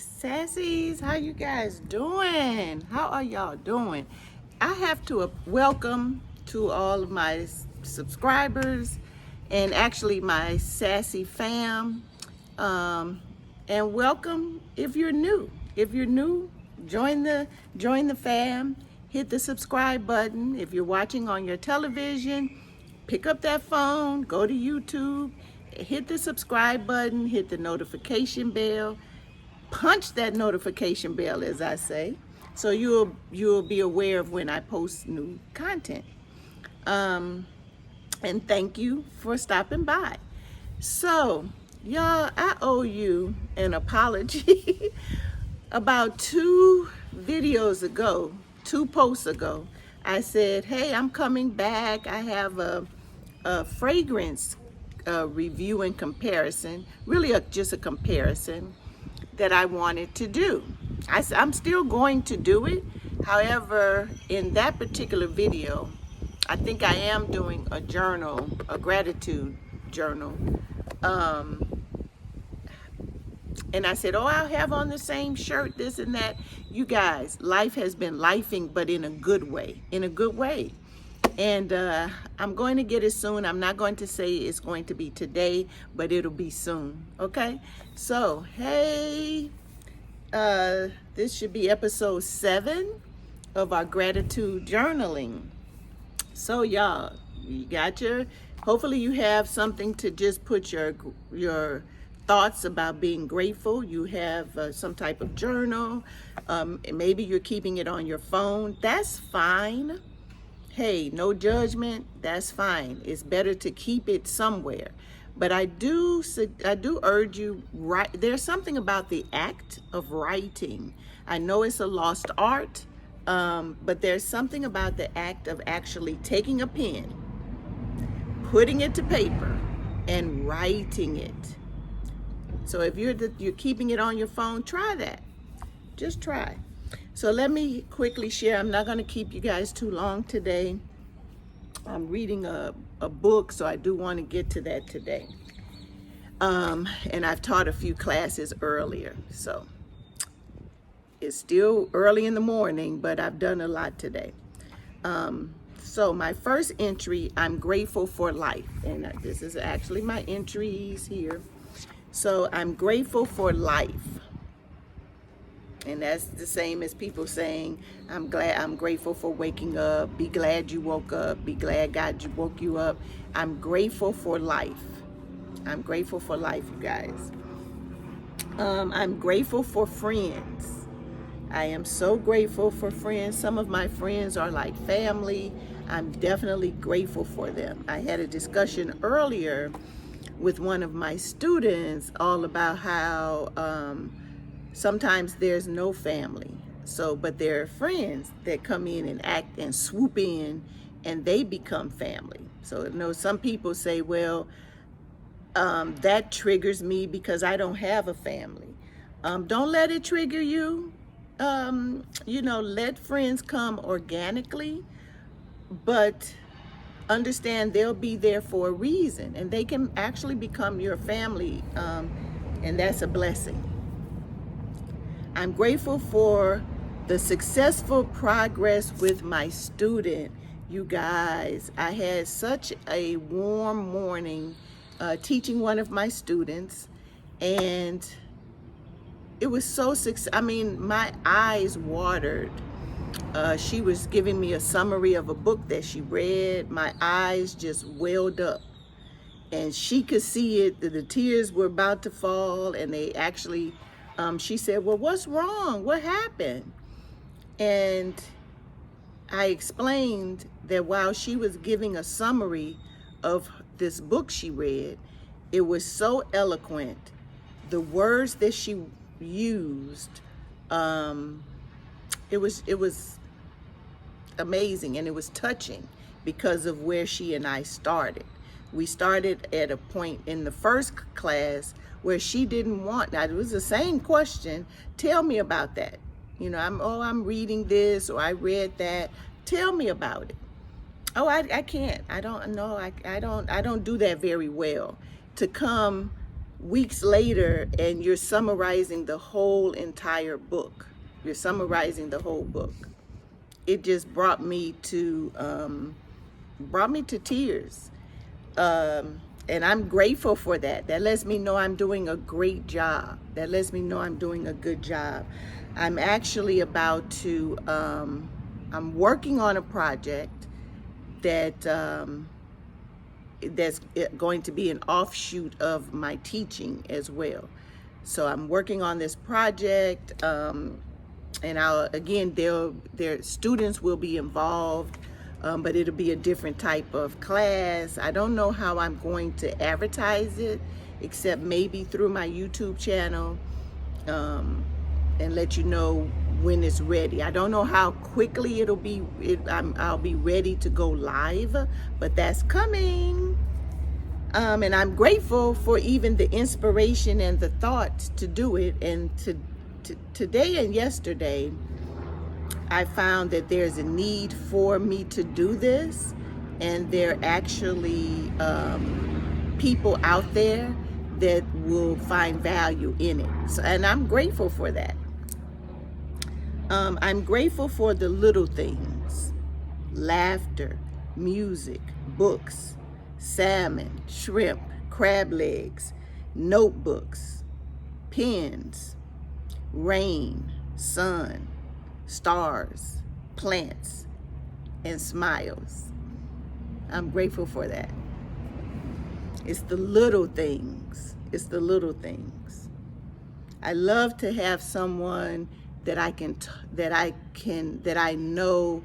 Sassies, how you guys doing? How are y'all doing? I have to welcome to all of my subscribers and actually my Sassy fam. And welcome if you're new. If you're new, join the fam. Hit the subscribe button. If you're watching on your television, pick up that phone, go to YouTube, hit the subscribe button, hit the notification bell. Punch that notification bell, as I say, so you'll be aware of when I post new content. And thank you for stopping by. So, y'all, I owe you an apology. About two posts ago, I said, hey, I'm coming back. I have a fragrance review and comparison, really just a comparison that I wanted to do. I'm still going to do it. However, in that particular video, I think I am doing a journal, a gratitude journal. And I said, oh, I'll have on the same shirt, this and that. You guys, life has been lifing, but in a good way, And I'm going to get it soon. I'm not going to say it's going to be today, but it'll be soon, okay? So, hey, this should be episode 7 of our gratitude journaling. So, y'all, hopefully you have something to just put your thoughts about being grateful. You have some type of journal. Maybe you're keeping it on your phone. That's fine. Hey, no judgment, that's fine. It's better to keep it somewhere. But I do urge you, there's something about the act of writing. I know it's a lost art, but there's something about the act of actually taking a pen, putting it to paper, and writing it. So if you're keeping it on your phone, try that. Just try. So let me quickly share. I'm not going to keep you guys too long today. I'm reading a book, so I do want to get to that today. And I've taught a few classes earlier, so it's still early in the morning, but I've done a lot today. So my first entry, I'm grateful for life. And this is actually my entries here. So I'm grateful for life. And that's the same as people saying, I'm grateful for waking up. Be glad you woke up. Be glad God woke you up. I'm grateful for life. I'm grateful for life, you guys. I'm grateful for friends. I am so grateful for friends. Some of my friends are like family. I'm definitely grateful for them. I had a discussion earlier with one of my students all about how sometimes there's no family. But there are friends that come in and act and swoop in and they become family. So, some people say, well, that triggers me because I don't have a family. Don't let it trigger you. Let friends come organically, but understand they'll be there for a reason and they can actually become your family. And that's a blessing. I'm grateful for the successful progress with my student. You guys, I had such a warm morning teaching one of my students, and it was so my eyes watered. She was giving me a summary of a book that she read. My eyes just welled up, and she could see it. The tears were about to fall, and they actually she said, well, what's wrong? What happened? And I explained that while she was giving a summary of this book she read, it was so eloquent. The words that she used, it was amazing, and it was touching because of where she and I started. We started at a point in the first class where she didn't want, now it was the same question, tell me about that. I'm reading this, or I read that, tell me about it. Oh, I can't, I don't know, I don't do that very well. To come weeks later and you're summarizing the whole entire book. You're summarizing the whole book. It just brought me to tears. And I'm grateful for that. That lets me know I'm doing a great job. That lets me know I'm doing a good job. I'm actually about to, I'm working on a project that that's going to be an offshoot of my teaching as well. So I'm working on this project, and their students will be involved, but it'll be a different type of class. I don't know how I'm going to advertise it, except maybe through my YouTube channel, and let you know when it's ready. I don't know how quickly it'll be. I'll be ready to go live, but that's coming. And I'm grateful for even the inspiration and the thoughts to do it. And today and yesterday, I found that there's a need for me to do this, and there are actually people out there that will find value in it. So, and I'm grateful for that. I'm grateful for the little things: laughter, music, books, salmon, shrimp, crab legs, notebooks, pens, rain, sun, stars, plants, and smiles. I'm grateful for that. It's the little things. It's the little things. I love to have someone that I know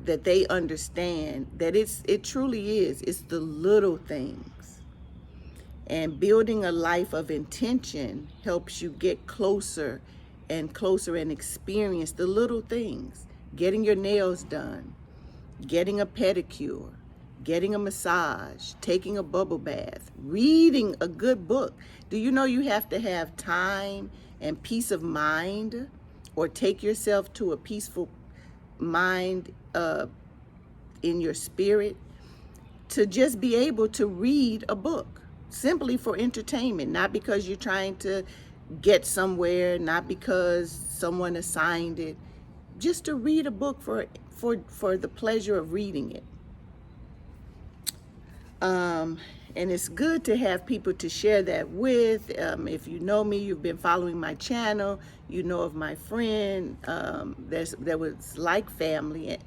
that they understand that it truly is. It's the little things. And building a life of intention helps you get closer and closer and experience the little things. Getting your nails done, getting a pedicure, getting a massage, taking a bubble bath, reading a good book. Do you know you have to have time and peace of mind, or take yourself to a peaceful mind in your spirit, to just be able to read a book simply for entertainment, not because you're trying to get somewhere, not because someone assigned it, just to read a book for the pleasure of reading it. And it's good to have people to share that with. If you know me, you've been following my channel, you know of my friend that was like family,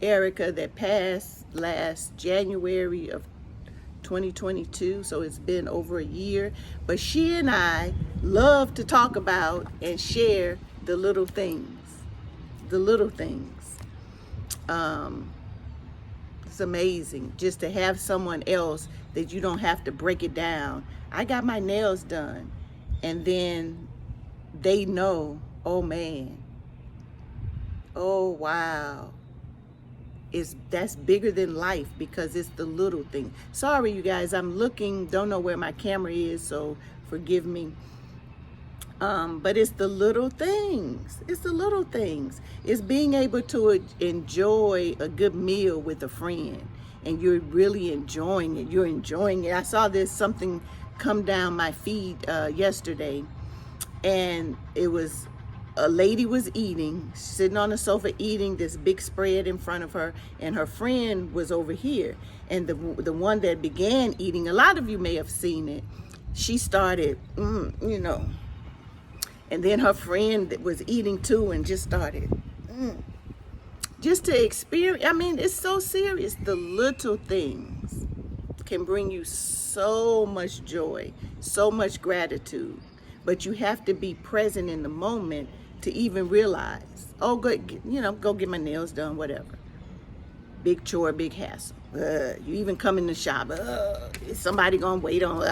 Erica, that passed last January of 2022, so it's been over a year. But she and I love to talk about and share the little things. The little things. It's amazing just to have someone else that you don't have to break it down. I got my nails done, and then they know, oh man, oh wow, that's bigger than life, because it's the little thing. Sorry you guys, I'm looking, don't know where my camera is, so forgive me. But it's the little things. It's the little things. It's being able to enjoy a good meal with a friend, and you're really enjoying it. You're enjoying it. I saw something come down my feed yesterday, and it was a lady was eating, sitting on the sofa eating this big spread in front of her, and her friend was over here. And the one that began eating, a lot of you may have seen it, she started, and then her friend that was eating too and just started, just to experience. I mean, it's so serious. The little things can bring you so much joy, so much gratitude, but you have to be present in the moment to even realize, oh, good, go get my nails done, whatever. Big chore, big hassle. You even come in the shop, is somebody gonna wait on?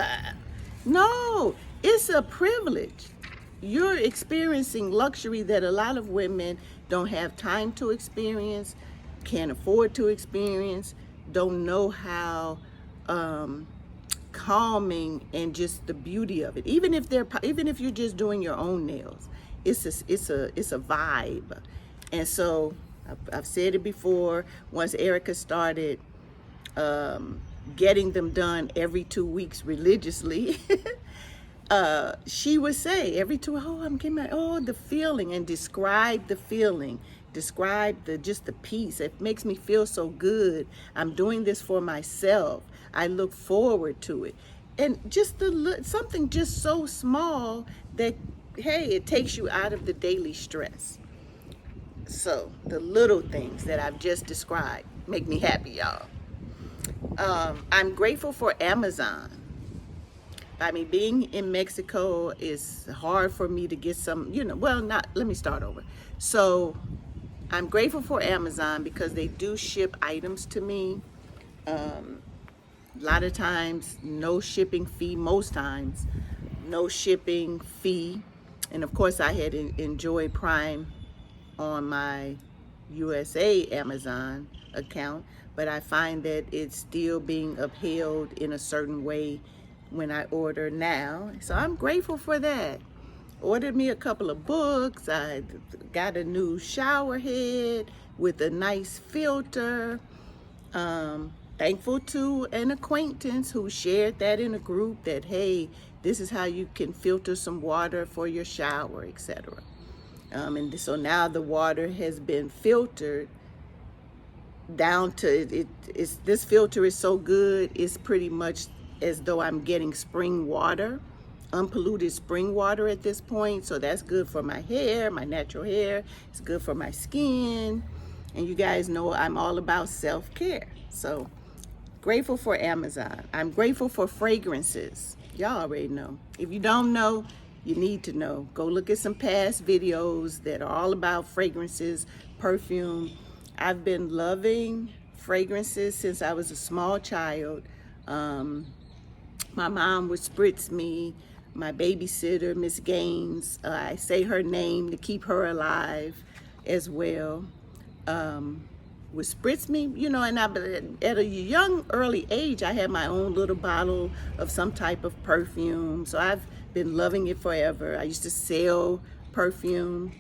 No, it's a privilege. You're experiencing luxury that a lot of women don't have time to experience, can't afford to experience, don't know how calming and just the beauty of it. Even if you're just doing your own nails, it's a vibe. And so I've said it before. Once Erica started getting them done every 2 weeks religiously, she would say every two, oh, I'm getting my, oh, the feeling, and describe the feeling, describe just the peace. It makes me feel so good. I'm doing this for myself. I look forward to it. And just something just so small that, hey, it takes you out of the daily stress. So the little things that I've just described make me happy, y'all. I'm grateful for Amazon. I mean, being in Mexico is hard for me to get some, let me start over. So I'm grateful for Amazon because they do ship items to me. A lot of times, no shipping fee, most times, no shipping fee. And of course, I had enjoyed Prime on my USA Amazon account, but I find that it's still being upheld in a certain way when I order now. So I'm grateful for that. Ordered me a couple of books. I got a new shower head with a nice filter. Thankful to an acquaintance who shared that in a group that, hey, this is how you can filter some water for your shower, etc. And so now the water has been filtered down to this filter is so good, it's pretty much as though I'm getting spring water, unpolluted spring water at this point. So that's good for my hair, my natural hair. It's good for my skin. And you guys know I'm all about self-care. So grateful for Amazon. I'm grateful for fragrances. Y'all already know. If you don't know, you need to know. Go look at some past videos that are all about fragrances, perfume. I've been loving fragrances since I was a small child. My mom would spritz me, my babysitter, Miss Gaines. I say her name to keep her alive as well. Would spritz me, and at a young, early age, I had my own little bottle of some type of perfume. So I've been loving it forever. I used to sell perfume,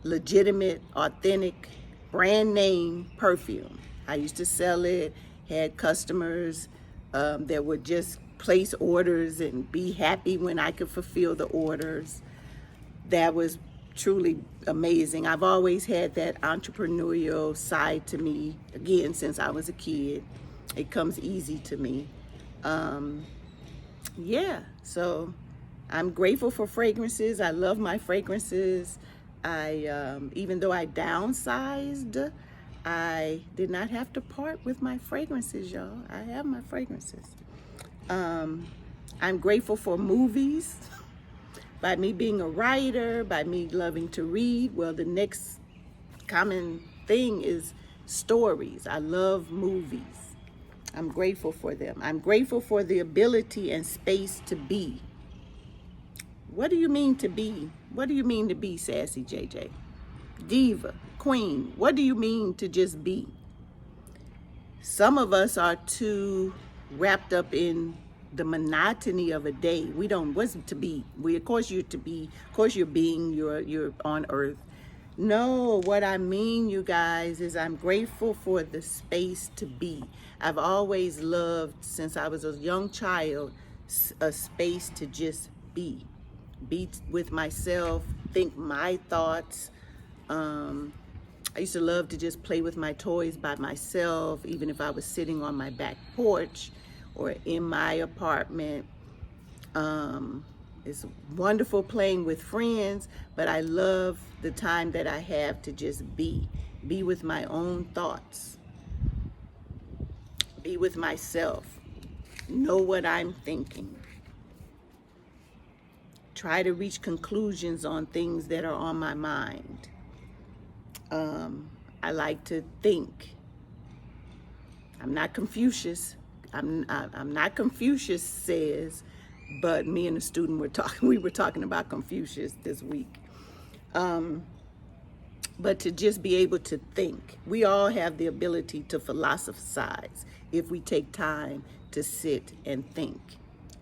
legitimate, authentic, brand name perfume. I used to sell it, had customers that would just place orders and be happy when I could fulfill the orders. That was truly amazing. I've always had that entrepreneurial side to me, again, since I was a kid. It comes easy to me. So I'm grateful for fragrances. I love my fragrances. Even though I downsized, I did not have to part with my fragrances, y'all. I have my fragrances. I'm grateful for movies. By me being a writer, by me loving to read, well, the next common thing is stories. I love movies. I'm grateful for them. I'm grateful for the ability and space to be. What do you mean to be? What do you mean to be, Sassy JJ? Diva, queen, what do you mean to just be? Some of us are too wrapped up in the monotony of a day. We don't, what's to be? Of course you're to be, of course you're being, you're on earth. No, what I mean, you guys, is I'm grateful for the space to be. I've always loved, since I was a young child, a space to just be with myself, think my thoughts. I used to love to just play with my toys by myself, even if I was sitting on my back porch or in my apartment. It's wonderful playing with friends, but I love the time that I have to just be with my own thoughts, be with myself, know what I'm thinking, try to reach conclusions on things that are on my mind. I like to think. I'm not Confucius. I'm not Confucius says, but me and a student we were talking about Confucius this week. But to just be able to think. We all have the ability to philosophize if we take time to sit and think,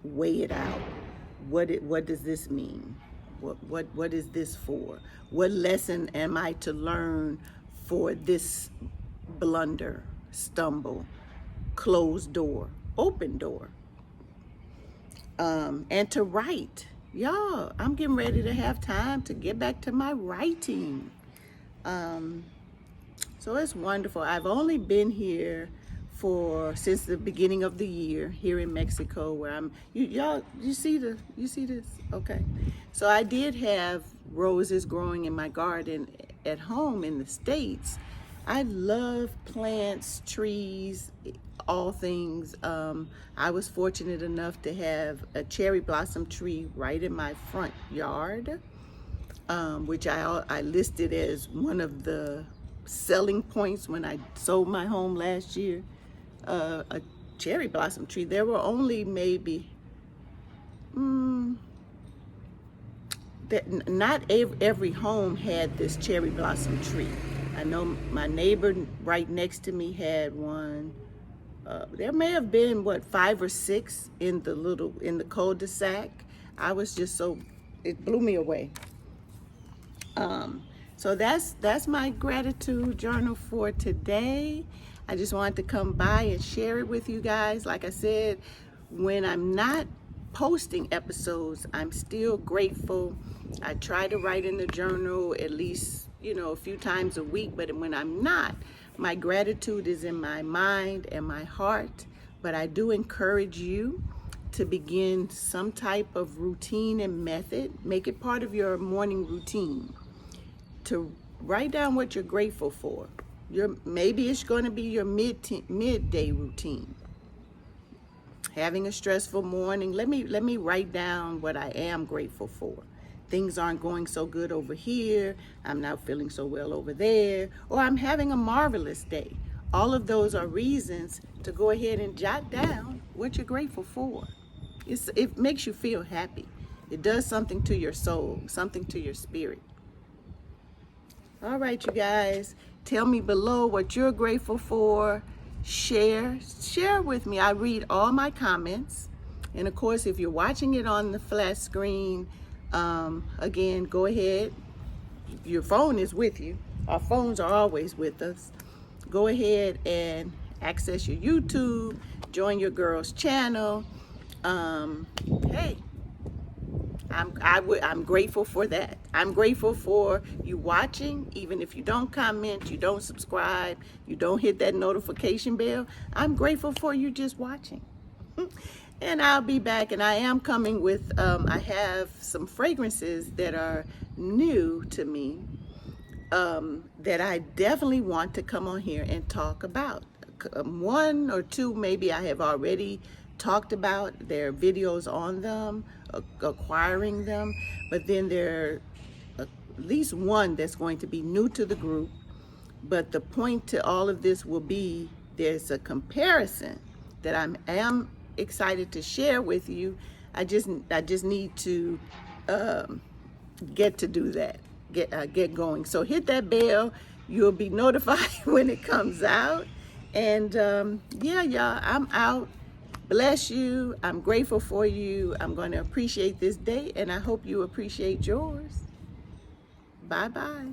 weigh it out. What does this mean? What is this for? What lesson am I to learn for this blunder, stumble? closed door, open door. And to write. Y'all, I'm getting ready to have time to get back to my writing. So it's wonderful. I've only been here since the beginning of the year here in Mexico, where you see this? Okay. So I did have roses growing in my garden at home in the States. I love plants, trees, all things. I was fortunate enough to have a cherry blossom tree right in my front yard, which I listed as one of the selling points when I sold my home last year. A cherry blossom tree. There were only maybe not every home had this cherry blossom tree. I know my neighbor right next to me had one. There may have been 5 or 6 in the cul-de-sac. I was just it blew me away. So that's my gratitude journal for today. I just wanted to come by and share it with you guys. Like I said, when I'm not posting episodes, I'm still grateful. I try to write in the journal at least, a few times a week, but when I'm not, my gratitude is in my mind and my heart. But I do encourage you to begin some type of routine and method. Make it part of your morning routine to write down what you're grateful for. Maybe it's going to be your midday routine. Having a stressful morning, let me write down what I am grateful for. Things aren't going so good over here. I'm not feeling so well over there. Or I'm having a marvelous day. All of those are reasons to go ahead and jot down what you're grateful for. It makes you feel happy. It does something to your soul, something to your spirit. All right, you guys, tell me below what you're grateful for. Share with me. I read all my comments. And of course, if you're watching it on the flat screen, again, go ahead. Your phone is with you. Our phones are always with us. Go ahead and access your YouTube, join your girl's channel. Hey, I'm grateful for that. I'm grateful for you watching, even if you don't comment, you don't subscribe, you don't hit that notification bell. I'm grateful for you just watching. And I'll be back, and I am coming with, I have some fragrances that are new to me that I definitely want to come on here and talk about. 1 or 2 maybe I have already talked about. There are videos on them, acquiring them, but then there are at least 1 that's going to be new to the group. But the point to all of this will be there's a comparison that I am excited to share with you. I just need to get to do that, get going. So hit that bell. You'll be notified when it comes out. And yeah, y'all, I'm out. Bless you. I'm grateful for you. I'm going to appreciate this day, and I hope you appreciate yours. Bye-bye.